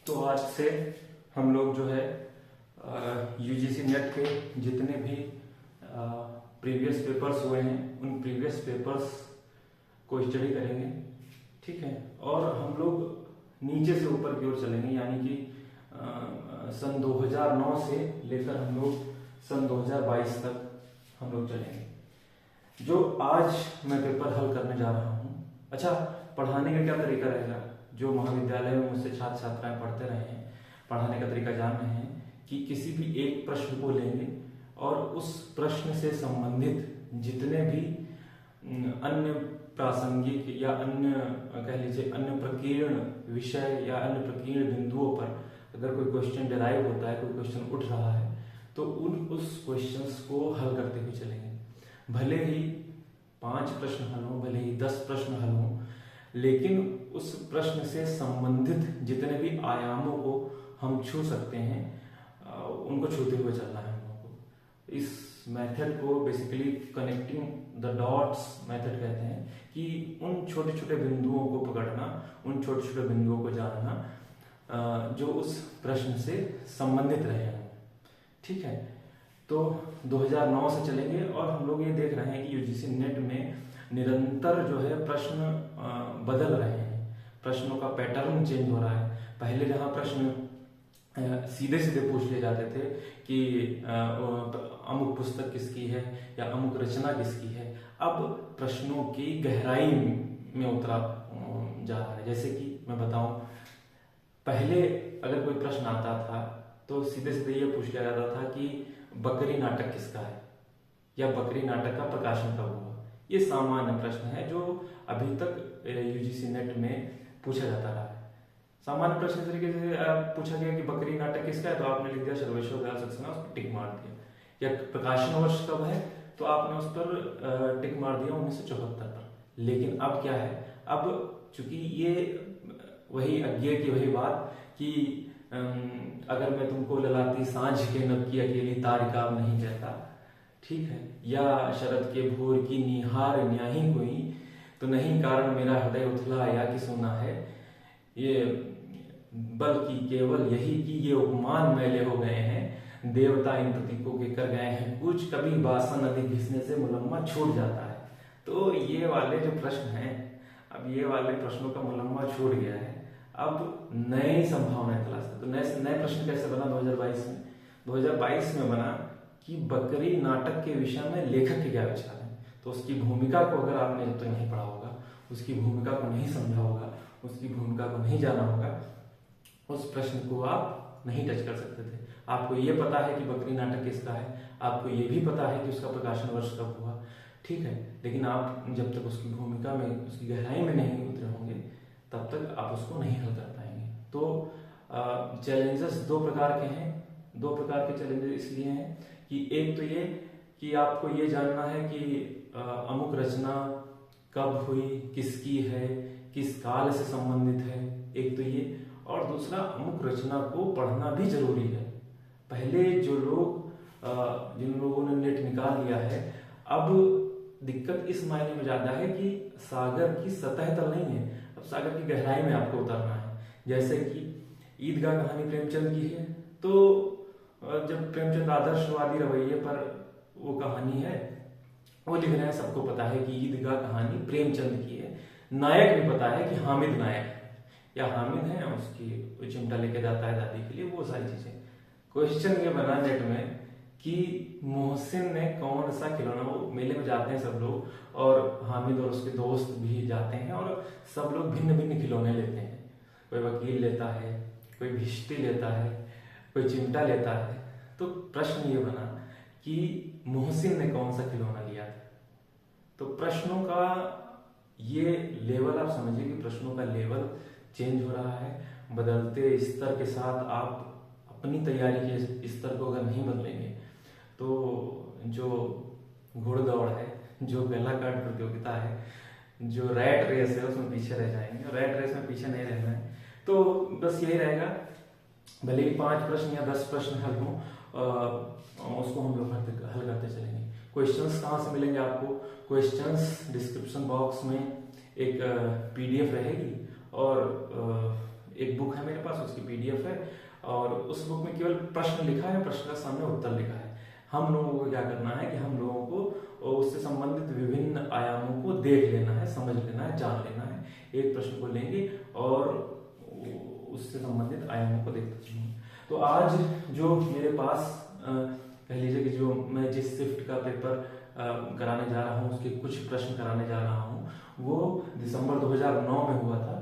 तो आज से हम लोग जो है यूजीसी नेट के जितने भी प्रीवियस पेपर्स हुए हैं उन प्रीवियस पेपर्स को स्टडी करेंगे, ठीक है। और हम लोग नीचे से ऊपर की ओर चलेंगे, यानी कि सन 2009 से लेकर हम लोग सन 2022 तक हम लोग चलेंगे। जो आज मैं पेपर हल करने जा रहा हूँ, अच्छा, पढ़ाने का क्या तरीका रहेगा, जो महाविद्यालय में मुझसे छात्र छात्राएं पढ़ते रहे हैं, पढ़ाने का तरीका जान रहे हैं कि किसी भी एक प्रश्न को लेंगे और उस प्रश्न से संबंधित जितने भी अन्य प्रासंगिक या अन्य कह लीजिए अन्य प्रकीर्ण विषय या अन्य प्रकीर्ण बिंदुओं पर अगर कोई क्वेश्चन डिराइव होता है, कोई क्वेश्चन उठ रहा है, तो उस क्वेश्चंस को हल करते हुए चलेंगे। भले ही 5 प्रश्न हल हो, भले ही 10 प्रश्न हल हो, लेकिन उस प्रश्न से संबंधित जितने भी आयामों को हम छू सकते हैं उनको छूते हुए चलना है हम लोगों को। इस मेथड को basically connecting the dots method कहते हैं, कि उन छोटे छोटे बिंदुओं को पकड़ना, उन छोटे छोटे बिंदुओं को जानना जो उस प्रश्न से संबंधित रहे हैं, ठीक है। तो 2009 से चलेंगे और हम लोग ये देख रहे हैं कि यूजीसी नेट में निरंतर जो है प्रश्न बदल रहे हैं, प्रश्नों का पैटर्न चेंज हो रहा है। पहले जहां प्रश्न सीधे सीधे पूछ लिए जाते थे कि अमुक पुस्तक किसकी है या अमुक रचना किसकी है, अब प्रश्नों की गहराई में उतरा जा रहा है। जैसे कि मैं बताऊं, पहले अगर कोई प्रश्न आता था तो सीधे सीधे ये पूछ लिया जाता था कि बकरी नाटक किसका है या बकरी नाटक का प्रकाशन कब हुआ। ये सामान्य प्रश्न है जो अभी तक यूजीसी नेट में पूछा जाता रहा है। सामान्य प्रश्न तरीके से पूछा गया कि बकरी नाटक किसका है, तो आपने लिख दिया सर्वेश्वर दयाल सक्सेना, उस पर टिक मार दिया। या प्रकाशन वर्ष कब है, तो आपने उस पर टिक मार दिया 1974 पर। लेकिन अब क्या है, अब चूंकि ये वही अज्ञे की वही बात कि अगर मैं तुमको ललाती सांझ के नब की अकेली तारिका नहीं कहता, ठीक है, या शरद के भोर की निहार न्याही कोई, तो नहीं कारण मेरा हृदय उथला या कि सुना है, ये बल्कि केवल यही कि ये उपमान मैले हो गए हैं, देवता इन प्रतीकों के कर गए हैं कुछ, कभी बासन नदी घिसने से मुलम्मा छूट जाता है। तो ये वाले जो प्रश्न हैं, अब ये वाले प्रश्नों का मुलम्मा छूट गया है, अब नई संभावनाएं तलाश है। तो नए प्रश्न कैसे बना 2022 में? 2022 में बना कि बकरी नाटक के विषय में लेखक के क्या विचार है। तो उसकी भूमिका को अगर आपने जब तक नहीं पढ़ा होगा, उसकी भूमिका को नहीं समझा होगा, उसकी भूमिका को नहीं जाना होगा, उस प्रश्न को आप नहीं टच कर सकते थे। आपको ये पता है कि बकरी नाटक किसका है, आपको ये भी पता है कि उसका प्रकाशन वर्ष कब हुआ, ठीक है, लेकिन आप जब तक उसकी भूमिका में, उसकी गहराई में नहीं उतरे होंगे, तब तक आप उसको नहीं हल कर पाएंगे। तो चैलेंजेस 2 प्रकार के हैं। 2 प्रकार के चैलेंजेस इसलिए हैं कि एक तो ये कि आपको ये जानना है कि अमुक रचना कब हुई, किसकी है, किस काल से संबंधित है, एक तो ये। और दूसरा, अमुक रचना को पढ़ना भी जरूरी है। पहले जो लोग जिन लोगों ने नेट निकाल लिया है, अब दिक्कत इस मायने में ज्यादा है कि सागर की सतह तल नहीं है, अब सागर की गहराई में आपको उतरना है। जैसे कि ईदगाह कहानी प्रेमचंद की है, तो जब प्रेमचंद आदर्शवादी रवैये पर वो कहानी है, वो लिख रहे हैं, सबको पता है कि ईदगाह कहानी प्रेमचंद की है, नायक भी पता है कि हामिद नायक है या हामिद है, उसकी चिमटा लेके जाता है दादी के लिए, वो सारी चीजें। क्वेश्चन ये बना नेट में कि मोहसिन ने कौन सा खिलौना, वो मेले में जाते हैं सब लोग और हामिद और उसके दोस्त भी जाते हैं और सब लोग भिन्न भिन्न खिलौने लेते हैं। कोई वकील लेता है, कोई भिश्ती लेता है, कोई चिमटा लेता है। तो प्रश्न ये बना कि मोहसिन ने कौन सा खिलौना लिया था। तो प्रश्नों का ये लेवल, आप समझिए कि प्रश्नों का लेवल चेंज हो रहा है। बदलते स्तर के साथ आप अपनी तैयारी के स्तर को अगर नहीं बदलेंगे तो जो घोड़दौड़ है, जो गलाकाट प्रतियोगिता है, जो रैट रेस है, उसमें पीछे रह जाएंगे। रैट रेस में पीछे नहीं रहना है। तो बस यही रहेगा, भले ही 5 प्रश्न या 10 प्रश्न हल हों, उसको हम लोग हल करते चलेंगे। क्वेश्चंस कहाँ से मिलेंगे आपको? क्वेश्चंस डिस्क्रिप्शन बॉक्स में एक PDF रहेगी और एक बुक है मेरे पास, उसकी PDF है, और उस बुक में केवल प्रश्न लिखा है, प्रश्न का सामने उत्तर लिखा है। हम लोगों को क्या करना है कि हम लोगों को उससे संबंधित विभिन्न आयामों को देख लेना है, समझ लेना है, जान लेना है। एक प्रश्न को लेंगे और उससे संबंधित आयामों को देखते चलेंगे। तो आज जो मेरे पास कह लीजिए कि जो मैं जिस शिफ्ट का पेपर कराने जा रहा हूँ, उसके कुछ प्रश्न कराने जा रहा हूँ, वो दिसंबर 2009 में हुआ था।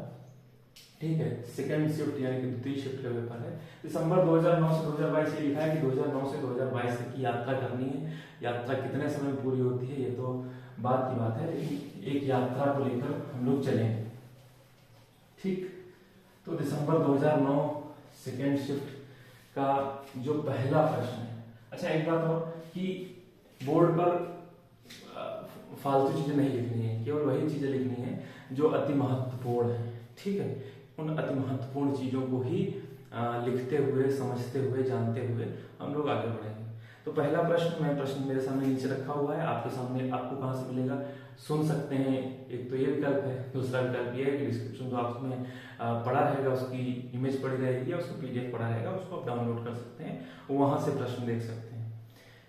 ठीक है, सेकंड शिफ्ट यानी कि द्वितीय शिफ्ट का पेपर है। दिसंबर 2009 से 2022 ये लिखा है कि 2009 से 2022 तक की यात्रा करनी है। यात्रा कितने समय में पूरी होती है ये तो बाद की बात है, लेकिन एक यात्रा को लेकर हम लोग चलेंगे। ठीक, तो दिसंबर 2009 सेकेंड शिफ्ट का जो पहला प्रश्न है। अच्छा, एक बात और कि बोर्ड पर फालतू चीजें नहीं लिखनी है, केवल वही चीजें लिखनी है जो अति महत्वपूर्ण है। ठीक है, उन अति महत्वपूर्ण चीजों को ही लिखते हुए, समझते हुए, जानते हुए हम लोग आगे बढ़ेंगे। तो पहला प्रश्न मेरे सामने नीचे रखा हुआ है, आपके सामने, आपको कहाँ से मिलेगा, सुन सकते हैं। एक तो ये विकल्प है, दूसरा विकल्प ये है कि डिस्क्रिप्शन बॉक्स में पड़ा रहेगा, उसकी इमेज पड़ी रहेगी या उसका PDF पड़ा रहेगा, उसको आप डाउनलोड कर सकते हैं, वहां से प्रश्न देख सकते हैं।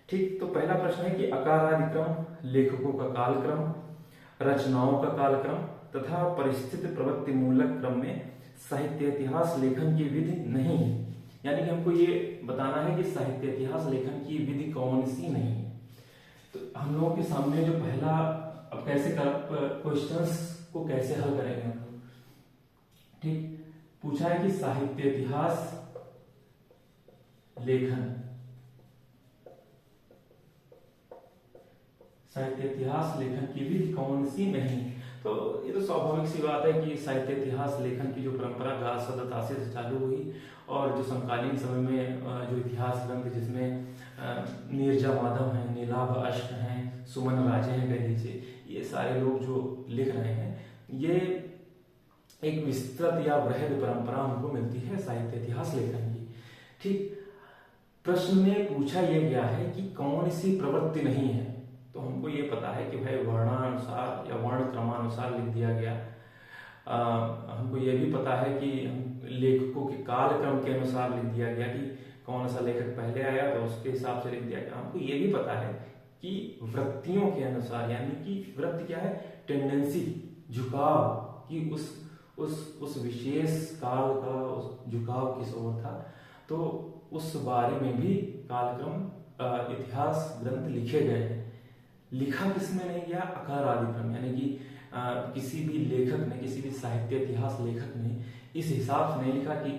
ठीक, तो पहला प्रश्न है कि आकार आदि क्रम, लेखकों का कालक्रम, रचनाओं का कालक्रम तथा परिस्थिति प्रवृत्ति मूलक क्रम में साहित्य इतिहास लेखन की विधि नहीं है। यानी कि हमको ये बताना है कि साहित्य इतिहास लेखन की विधि कौन सी नहीं है। तो हम लोगों के सामने जो पहला, अब कैसे क्वेश्चंस को कैसे हल करेंगे हम लोग। ठीक, पूछा है कि साहित्य इतिहास लेखन, साहित्य इतिहास लेखन की विधि कौन सी नहीं। तो ये तो स्वाभाविक सी बात है कि साहित्य इतिहास लेखन की जो परंपरा गाल सदतासी से चालू हुई और जो समकालीन समय में जो इतिहास ग्रंथ जिसमें नीरजा माधव हैं, नीलाभ अश्क हैं, सुमन राजे हैं, कह लीजिए, ये सारे लोग जो लिख रहे हैं, ये एक विस्तृत या वृहद परंपरा हमको मिलती है साहित्य इतिहास लेखन की। ठीक, प्रश्न में पूछा यह गया है कि कौन सी प्रवृत्ति नहीं है। तो हमको ये पता है कि भाई वर्णानुसार या वर्ण क्रमानुसार लिख दिया गया। हमको ये भी पता है कि लेखकों के काल क्रम के अनुसार लिख दिया गया कि कौन सा लेखक पहले आया तो उसके हिसाब से लिख दिया गया। हमको ये भी पता है कि वृत्तियों के अनुसार, यानी कि वृत्ति क्या है, टेंडेंसी, झुकाव, कि उस विशेष काल का उस झुकाव किस ओर था, तो उस बारे में भी कालक्रम इतिहास ग्रंथ लिखे गए हैं। लिखा किसमें नहीं गया, आकार आदि क्रम, यानी कि किसी भी लेखक ने, किसी भी साहित्य इतिहास लेखक ने इस हिसाब से नहीं लिखा कि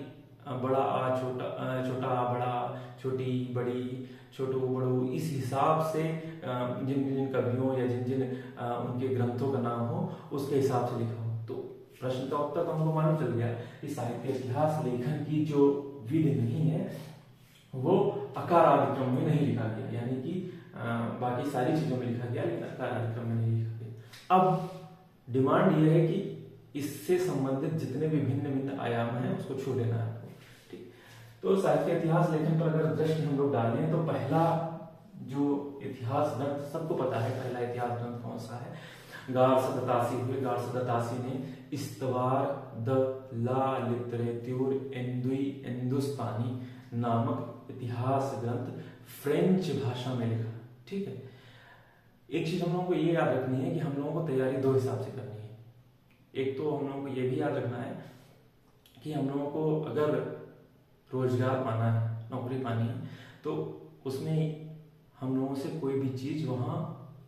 बड़ा आ छोटा, छोटा आ बड़ा, छोटी बड़ी, छोटू बड़ू, इस हिसाब से जिन जिन कवियों या जिन जिन उनके ग्रंथों का नाम हो उसके हिसाब से लिखा हो। तो प्रश्न का उत्तर तो हमको मालूम चल गया कि साहित्य इतिहास लेखन की जो विधि नहीं है वो आकार आदि क्रम में नहीं लिखा गया, यानी कि बाकी सारी चीजों में लिखा गया लेकिन आकार आदि क्रम में नहीं लिखा गया। अब डिमांड ये है कि इससे संबंधित जितने भी भिन्न भिन्न आयाम हैं उसको छू लेना है आपको। ठीक, तो साहित्य इतिहास लेखन पर अगर दृष्टि हम लोग डालें तो पहला जो इतिहास ग्रंथ सबको पता है, पहला इतिहास ग्रंथ कौन सा है, गार सदतासी हुए। गार सदतासी ने इस्तवार द ला लिटरेट्यूर हिंदुस्तानी नामक इतिहास ग्रंथ फ्रेंच भाषा में लिखा। ठीक है, एक चीज हम लोगों को ये याद रखनी है कि हम लोगों को तैयारी दो हिसाब से करनी है। एक तो हम लोगों को ये भी याद रखना है कि हम लोगों को अगर रोजगार पाना है, नौकरी पानी है, तो उसमें हम लोगों से कोई भी चीज वहाँ,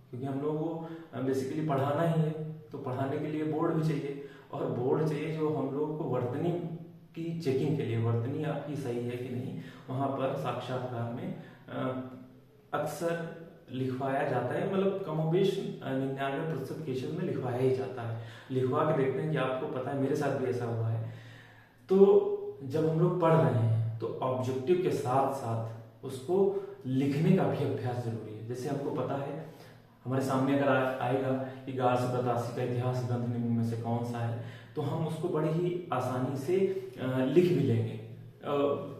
क्योंकि हम लोगों को बेसिकली पढ़ाना ही है, तो पढ़ाने के लिए बोर्ड भी चाहिए, और बोर्ड चाहिए जो हम लोगों को वर्तनी की चेकिंग के लिए, वर्तनी आपकी सही है कि नहीं, वहां पर साक्षात्कार में अक्सर लिखवाया जाता है, मतलब कमोबेश 99% केसेस में लिखवाया ही जाता है। लिखवा के देखते हैं कि आपको पता है, मेरे साथ भी ऐसा हुआ है। तो जब हम लोग पढ़ रहे हैं तो ऑब्जेक्टिव के साथ साथ उसको लिखने का भी अभ्यास जरूरी है। जैसे हमको पता है, हमारे सामने अगर आएगा कि गार सदतासी का इतिहास ग्रंथ निम्न में से कौन सा है, तो हम उसको बड़ी ही आसानी से लिख भी लेंगे,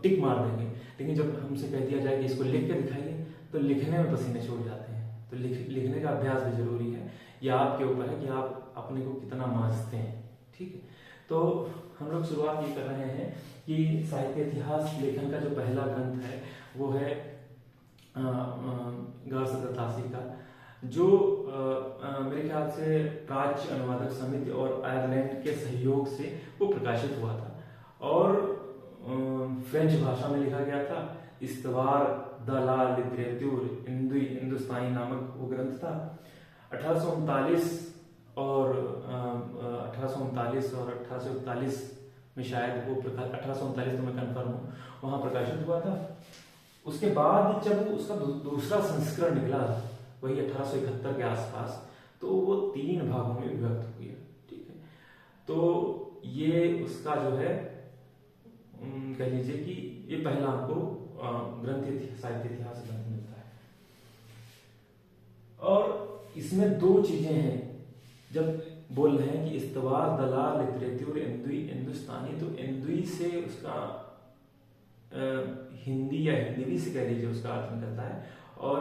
टिक मार देंगे। लेकिन जब हमसे कह दिया जाए कि इसको लिख के दिखाइए, तो लिखने में पसीने छूट जाते हैं। तो लिखने का अभ्यास भी जरूरी है। यह आपके ऊपर है कि आप अपने को कितना मांझते हैं। ठीक है, तो हम लोग शुरुआत ये कर रहे हैं कि साहित्य इतिहास लेखन का जो पहला ग्रंथ है वो है गार्सदत्तासी का, जो मेरे ख्याल से प्राच्य अनुवादक समिति और आयरलैंड के सहयोग से वो प्रकाशित हुआ था और फ्रेंच भाषा में लिखा गया था। इस्तवार द ला लिटरेचर हिंदुस्तानी नामक वो ग्रंथ था। 1839 और 1841 में शायद वो 1839 तो मैं कंफर्म हूँ वहाँ प्रकाशित हुआ था। उसके बाद जब उसका दूसरा संस्करण निकला वही 1871 के आसपास, तो वो 3 भागों में विभक्त हो गया। ठीक है, तो ये उसका जो है कह लीजिए कि ये पहला हमको ग्रंथ साहित्य इतिहास ग्रंथ मिलता है। और इसमें 2 चीजें हैं। जब बोल रहे हैं कि इस्तवार दला लिटरेचर हिंदुस्तानी, तो हिंदुई से उसका हिंदी या हिंदवी से कह लीजिए उसका अर्थ निकलता है, और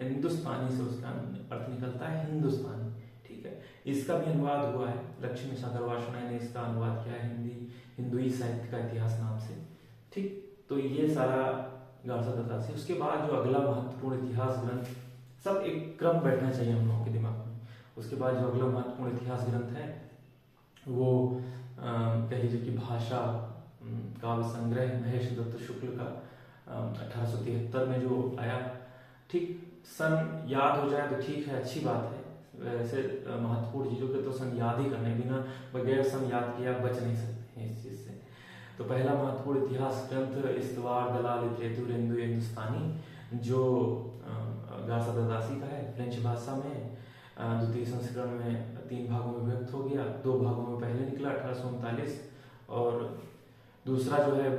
हिंदुस्तानी से उसका अर्थ निकलता है हिंदुस्तानी। ठीक है, इसका भी अनुवाद हुआ है, लक्ष्मी सागर वार्ष्णेय ने इसका अनुवाद किया है हिंदुई साहित्य का इतिहास नाम से। ठीक, तो ये सारा गार्सदत्तासी। उसके बाद जो अगला महत्वपूर्ण इतिहास ग्रंथ, सब एक क्रम बैठना चाहिए हम लोगों के दिमाग में। उसके बाद जो अगला महत्वपूर्ण इतिहास ग्रंथ है वो कह लीजिए कि भाषा काव्य संग्रह महेश दत्त शुक्ल का 1873 में जो आया। ठीक, सन याद हो जाए तो ठीक है, अच्छी बात है। वैसे महत्वपूर्ण चीजों के तो सन याद ही करने, बिना बगैर सन याद किया बच नहीं सकते हैं इस चीज से। तो पहला महत्वपूर्ण इतिहास ग्रंथ इस्तवार दला लिटरेचर हिंदुस्तानी, जो गार्सदत्तासी का है, फ्रेंच भाषा में। द्वितीय संस्करण में 3 भागों में विभक्त हो गया। 2 भागों में पहले निकला 1839, और दूसरा जो है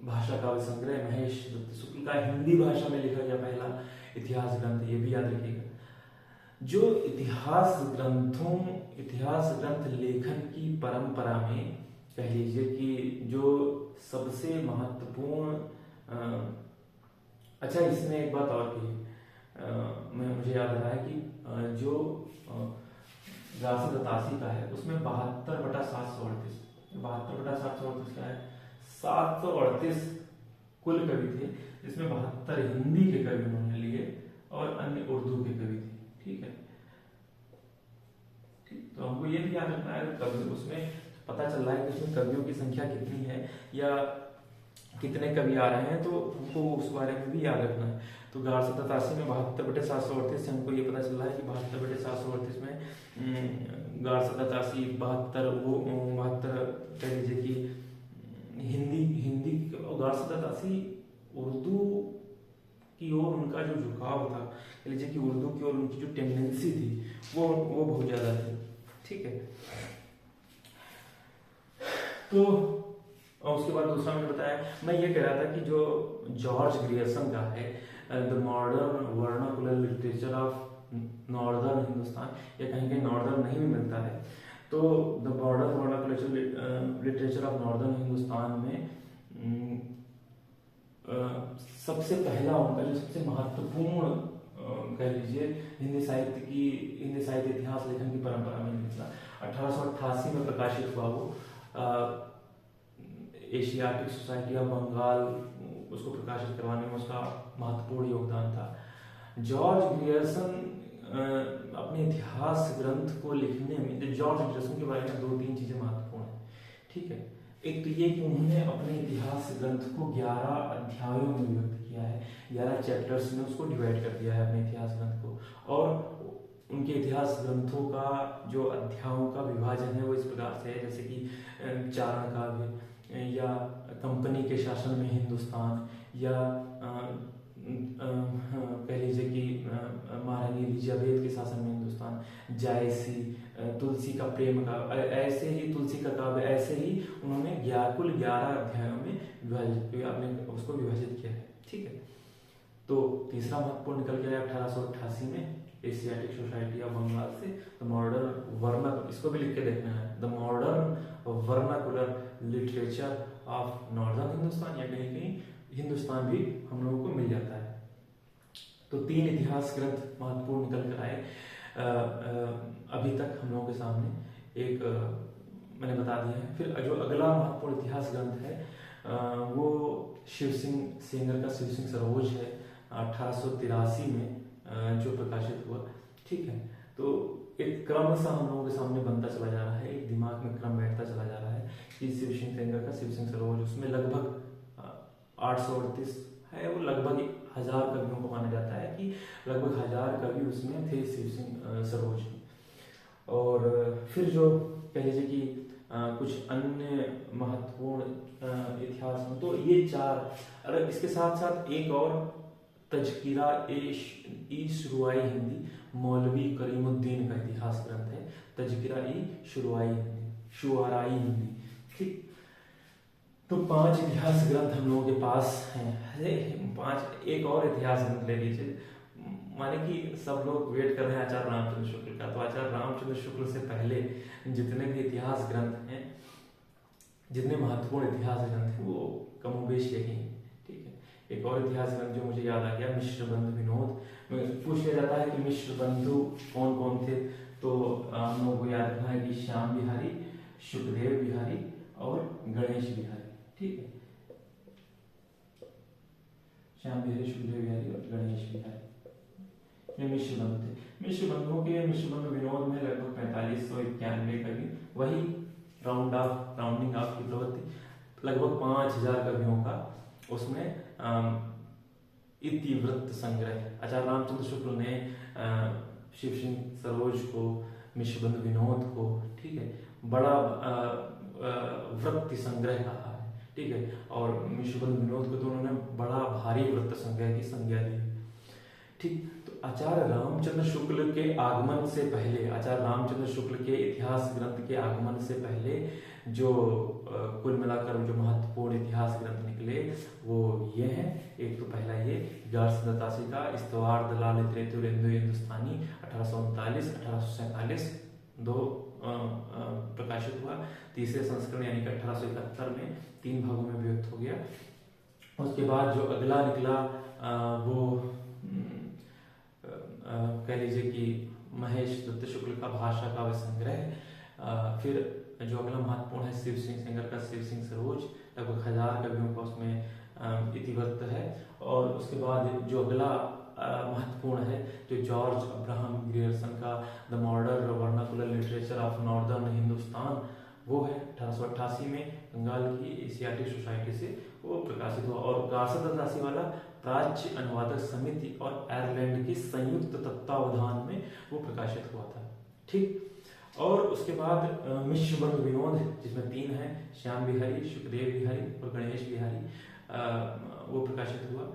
भाषा काव्य संग्रह महेश दत्त शुक्ल का हिंदी भाषा में लिखा गया पहला इतिहास ग्रंथ, ये भी याद रखिएगा। जो इतिहास ग्रंथ लेखन की परंपरा में कह लीजिए कि जो सबसे महत्वपूर्ण अच्छा, इसमें एक बात और भी मुझे याद आ रहा है कि जो गार्सदत्तासी का है उसमें 72/738 क्या है, 738 कुल कवि थे, जिसमें 72 हिंदी के कवि उन्होंने लिए और अन्य उर्दू के कवि थे। ठीक है, ठीक, तो हमको ये भी याद रखना है, कवि उसमें पता चल रहा है कि उसमें कवियों की संख्या कितनी है या कितने कवि आ रहे हैं, तो हमको उस बारे में भी याद रखना है। तो गार्सदत्तासी में 72/738 से हमको ये पता चल रहा है कि 72/738 में गार्सदत्तासी 72 कह लीजिए कि हिंदी गार्सदत्तासी उर्दू की ओर उनका जो झुकाव था, कह लीजिए कि उर्दू की ओर उनकी जो टेंडेंसी थी वो बहुत ज्यादा थी। ठीक है, तो और उसके बाद दूसरा मैंने बताया, मैं ये कह रहा था कि जो जॉर्ज ग्रियर्सन का है the modern vernacular literature of northern Hindustan, या कहीं कहीं नॉर्दर्न नहीं भी मिलता है, तो the modern vernacular literature of northern Hindustan में सबसे पहला उनका जो सबसे महत्वपूर्ण कह लीजिए हिंदी साहित्य इतिहास लेखन की परंपरा में निकला। 1888 में प्रकाशित हुआ वो एशियाटिक सोसाइटी ऑफ बंगाल, उसको प्रकाशित करवाने में उसका महत्वपूर्ण योगदान था। जॉर्ज ग्रियर्सन अपने इतिहास ग्रंथ को लिखने में, जॉर्ज ग्रियर्सन के बारे में 2-3 चीजें महत्वपूर्ण है। ठीक है, एक तो ये कि उन्होंने अपने इतिहास ग्रंथ को 11 अध्यायों में विभक्त किया है, 11 चैप्टर्स में उसको डिवाइड कर दिया है अपने इतिहास ग्रंथ को। और उनके इतिहास ग्रंथों का जो अध्यायों का विभाजन है वो इस प्रकार से है, जैसे कि चारण काव्य, या कंपनी के शासन में हिंदुस्तान, या कह लीजिए कि महारानी एलिजाबेथ के शासन में हिंदुस्तान, जायसी, तुलसी का प्रेम का, ऐसे ही तुलसी का काव्य, ऐसे ही उन्होंने कुल 11 अध्यायों में आपने उसको विभाजित किया है। ठीक है, तो तीसरा महत्वपूर्ण निकल गया 1888 में एशियाटिक सोसाइटी ऑफ बंगाल से द मॉडर्न वर्नाकुलर, इसको भी लिख के देखना है, the modern vernacular literature of northern Hindustan, या कहीं कहीं हिंदुस्तान भी हम लोगों को मिल जाता है। तो 3 इतिहास ग्रंथ महत्वपूर्ण निकल कर आए। अभी तक हम लोगों के सामने एक मैंने बता दिया है। फिर जो अगला महत्वपूर्ण इतिहास ग्रंथ है वो शिव सिंह सेंगर का शिव सिंह सरोज है, 1883 में जो प्रकाशित हुआ। ठीक है, तो एक क्रम सा हम लोगों के सामने बनता चला जा रहा है, एक दिमाग में क्रम बैठता चला जा रहा है कि शिव सिंह सेंगर का शिव सिंह सरोज, उसमें लगभग 838 है, वो लगभग 1000 कवियों को माना जाता है कि लगभग 1000 कवि उसमें थे शिव सिंह सरोज में। और फिर जो कह लीजिए कि कुछ अन्य महत्वपूर्ण इतिहास में तो ये 4, अगर इसके साथ साथ एक और तज़किरा ई शुरुआई हिंदी मौलवी करीमुद्दीन का इतिहास ग्रंथ है, तज़किरा ई शुआराई हिंदी। ठीक, तो 5 इतिहास ग्रंथ हम लोगों के पास हैं। 5 एक और इतिहास ग्रंथ ले लीजिए, माने कि सब लोग वेट कर रहे हैं आचार्य रामचंद्र शुक्ल का, तो आचार्य रामचंद्र शुक्ल से पहले जितने भी इतिहास ग्रंथ हैं, जितने महत्वपूर्ण इतिहास ग्रंथ हैं, वो कमोबेश यही हैं। ठीक है, एक और इतिहास ग्रंथ जो मुझे याद आ गया, मिश्र बंधु विनोद। पूछ लिया जाता है कि मिश्र बंधु कौन कौन थे, तो हम लोगों को याद रखना है कि श्याम बिहारी, सुखदेव बिहारी और गणेश बिहारी। ठीक है, श्याम बिहारी, सुखदेव बिहारी और गणेश बिहारी मिश्र बंधु थे। मिश्र बंधु विनोद में लगभग 4591 कवि, वही राउंडिंग ऑफ की प्रवृत्ति, लगभग 5000 कवियों का उसमें इतिवृत्त संग्रह। आचार्य रामचंद्र शुक्ल ने शिव सिंह सरोज को, मिश्र बंधु विनोद को, ठीक है, बड़ा वृत्ति संग्रह कहा है। ठीक है, और मिश्र बंधु विनोद को तो उन्होंने बड़ा भारी वृत्त संग्रह की संज्ञा दी। ठीक, तो आचार्य रामचंद्र शुक्ल के आगमन से पहले, आचार्य रामचंद्र शुक्ल के इतिहास ग्रंथ के आगमन से पहले जो कुल मिलाकर जो महत्वपूर्ण इतिहास ग्रंथ निकले वो ये हैं। एक तो पहला ये 1187 का इस्तवार दलाल हिंदुस्तानी 1839 1847 दो प्रकाशित हुआ। तीसरे संस्करण यानी कि 1871 में 3 भागों में विभक्त हो गया। उसके बाद जो अगला निकला वो कह लीजिए कि महेश दत्त शुक्ल का भाषा काव्य संग्रह। फिर जो अगला महत्वपूर्ण है शिव सिंह सेंगर का शिव सिंह सरोज, लगभग 1000 कवियों का उसमें इतिवृत्त है। और उसके बाद जो अगला महत्वपूर्ण है जो जॉर्ज अब्राहम ग्रियर्सन का the modern vernacular literature of northern Hindustan, वो है 1888 में बंगाल की एशियाटिक सोसाइटी से वो प्रकाशित हुआ। और गार्सद दासी वाला प्राच्य अनुवादक समिति और आयरलैंड की संयुक्त तत्वावधान में वो प्रकाशित हुआ था। ठीक, और उसके बाद मिश्र बंधु विनोद जिसमें 3 हैं, श्याम बिहारी, सुखदेव बिहारी और गणेश बिहारी, वो प्रकाशित हुआ।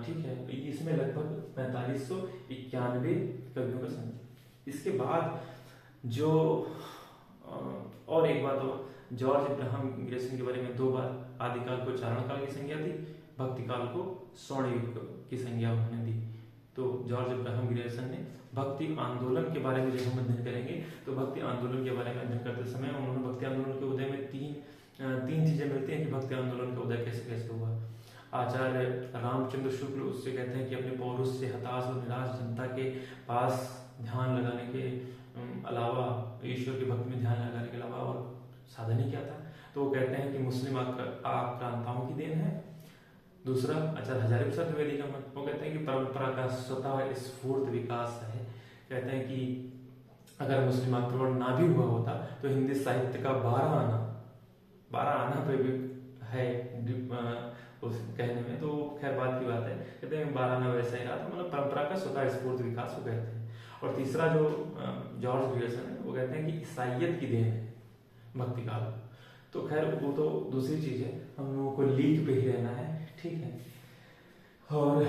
ठीक है, इसमें लगभग 4591 कवियों का संख्या। इसके बाद जो और एक बात हो, जॉर्ज अब्राहम ग्रियर्सन के बारे में 2 बार आदिकाल को चारण काल की संज्ञा दी, भक्ति काल को स्वर्ण युग की संज्ञा उन्होंने दी। तो जॉर्ज अब्राहम ग्रियर्सन ने भक्ति आंदोलन के बारे में जब हम अध्ययन करेंगे तो भक्ति आंदोलन के बारे में अध्ययन करते समय उन्होंने भक्ति आंदोलन के उदय में तीन चीजें मिलती हैं कि भक्ति आंदोलन का उदय कैसे कैसे हुआ। आचार्य रामचंद्र शुक्ल उससे कहते हैं कि अपने पौरुष से हताश और निराश जनता के पास ध्यान लगाने के अलावा, ईश्वर की भक्ति में ध्यान लगाने के अलावा और साधन ही क्या था। तो वो कहते हैं कि मुस्लिम आक्रांताओं की देन है। दूसरा आचार्य हजारी प्रसाद द्विवेदी का मत, वो कहते हैं कि परंपरा का स्वतः स्फूर्त विकास है। कहते हैं कि अगर मुस्लिम आक्रमण ना भी हुआ होता तो हिंदी साहित्य का 12 आना पे भी है उस कहने में, तो खैर बात की बात है। कहते हैं 12 आना वैसा ही रहा, तो मतलब परंपरा का स्वतः स्फूर्त विकास वो कहते हैं। और तीसरा जो जॉर्ज ग्रियर्सन है वो कहते हैं कि ईसाइयत की देन है भक्ति काल। तो खैर वो तो दूसरी चीज है, हम लोगों को लीक पे ही रहना है। ठीक है, और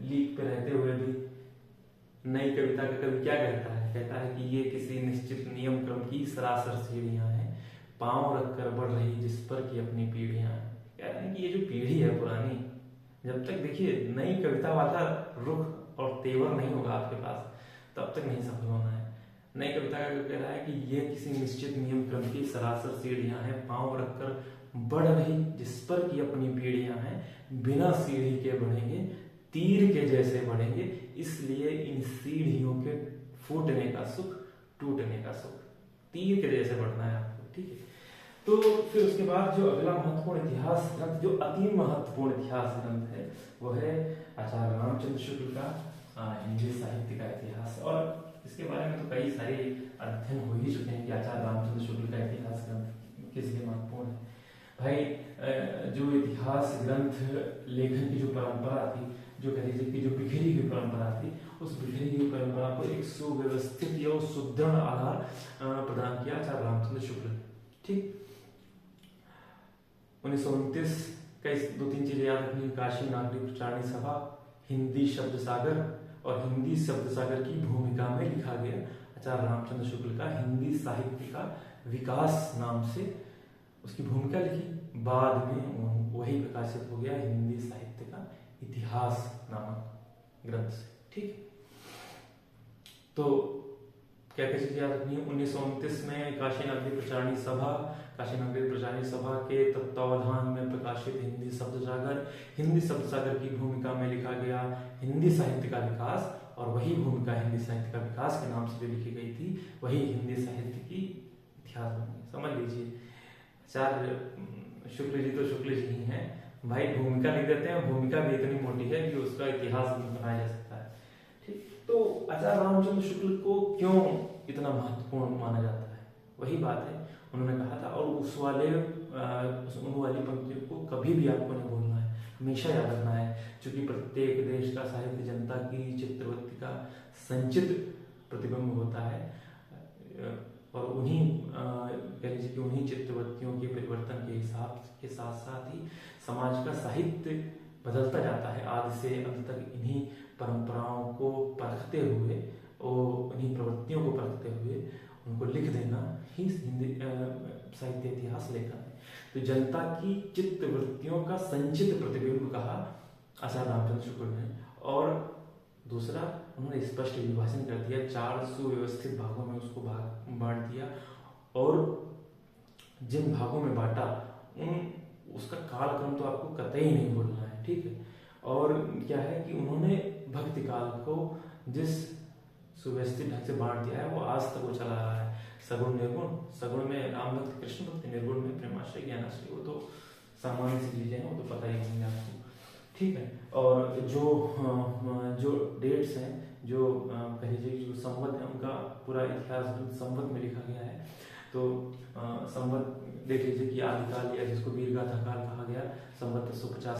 लीक पे रहते हुए भी नई कविता का कवि क्या कहता है? कहता है कि ये किसी निश्चित नियम क्रम की सरासर सीढ़ियां हैं, पांव रखकर बढ़ रही जिस पर की अपनी पीढ़ियां हैं। कह रहे हैं कि ये जो पीढ़ी है पुरानी, जब तक देखिए नई कविता वाला रुख और तेवर नहीं होगा आपके पास, तब तक नहीं सफल होना है। नई कविता का कह रहा है कि ये किसी निश्चित नियम क्रम की सरासर सीढ़ियां हैं, पांव रखकर बढ़ रही जिस पर की अपनी पीढ़ियां हैं, बिना सीढ़ी के बढ़ेंगे, तीर के जैसे बढ़ेंगे, इसलिए इन सीढ़ियों के फूटने का सुख, टूटने का सुख। तीर के जैसे बढ़ना है आपको, ठीक है। तो फिर उसके बाद जो अगला महत्वपूर्ण इतिहास ग्रंथ, जो अति महत्वपूर्ण इतिहास ग्रंथ है, वो है आचार्य रामचंद्र शुक्ल का हिंदी साहित्य का इतिहास। और इसके बारे में तो कई सारे अध्ययन हो ही चुके हैं कि आचार्य रामचंद्र शुक्ल का इतिहास ग्रंथ किस लिए महत्वपूर्ण है। भाई जो इतिहास ग्रंथ लेखन की जो परंपरा थी, जो कह लीजिए कि जो बिखरी हुई परंपरा थी, उस बिखरी हुई परंपरा को एक सुव्यवस्थित या सुदृढ़ आधार प्रदान किया आचार्य रामचंद्र शुक्ल ने। ठीक, 1929 का दो तीन चीजें याद रखनी, काशी नागरिक प्रचारणी सभा, हिंदी शब्द सागर, और हिंदी शब्द सागर की भूमिका में लिखा गया आचार्य रामचंद्र शुक्ल का हिंदी साहित्य का विकास नाम से उसकी भूमिका लिखी। बाद में वही प्रकाशित हो गया हिंदी साहित्य का इतिहास नामक ग्रंथ से। ठीक, तो क्या क्या चीजें याद रखनी है। 1929 में काशी नागरिक प्रचारणी सभा, काशी नागरिक प्रचारणी सभा के तत्वावधान में प्रकाशित हिंदी शब्द सागर, हिंदी शब्द सागर की भूमिका में लिखा गया हिंदी साहित्य का विकास, और वही भूमिका हिंदी साहित्य का विकास के नाम से जो लिखी गई थी, वही हिंदी साहित्य की इतिहास बन गई। समझ लीजिए, आचार्य शुक्ल जी तो शुक्ल जी ही हैं भाई, भूमिका लिख देते हैं, भूमिका भी इतनी मोटी है कि उसका इतिहास भी बनाया जा सकता है। ठीक, तो आचार्य रामचंद्र शुक्ल को क्यों इतना महत्वपूर्ण माना जाता है, वही बात है उन्होंने कहा था। और उन वाली पंक्तियों को कभी भी आपको नहीं भूलना है, हमेशा याद रखना है, क्योंकि प्रत्येक देश का साहित्य जनता की चित्तवृत्ति का संचित प्रतिबिंब होता है, और उन्हीं कह लीजिए कि उन्हीं चित्तवृत्तियों के परिवर्तन के हिसाब के साथ साथ ही समाज का साहित्य बदलता जाता है। आदि से अंत तक इन्हीं परंपराओं को परखते हुए और इन्हीं प्रवृत्तियों को परखते हुए उनको लिख देना ही हिंदी साहित्य इतिहास लेखन है। तो जनता की चित्तवृत्तियों का संचित प्रतिबिंब कहा आचार्य रामचंद्र शुक्ल ने। और दूसरा, उन्होंने स्पष्ट विभाजन कर दिया, 4 सुव्यवस्थित भागों में उसको बांट दिया, और जिन भागों में बांटा उसका कालक्रम तो आपको कतई नहीं भूलना है। ठीक है, और क्या है कि उन्होंने भक्ति काल को जिस सुव्यवस्थित ढंग से बांट दिया है, वो आज तक वो चला रहा है। सगुण निर्गुण, सगुण में राम भक्त कृष्ण भक्त, निर्गुण में प्रेमाश्रय ज्ञानाश्रय, वो तो सामान्य सी चीजें हैं, वो तो पता ही होंगे आपको। ठीक है, और जो डेट्स हैं, जो कह लीजिए जो संवत है, उनका पूरा इतिहास संवत में लिखा गया है। तो संवत देख लीजिए कि आदिकाल, या जिसको वीरगाथा काल कहा गया, संवत 150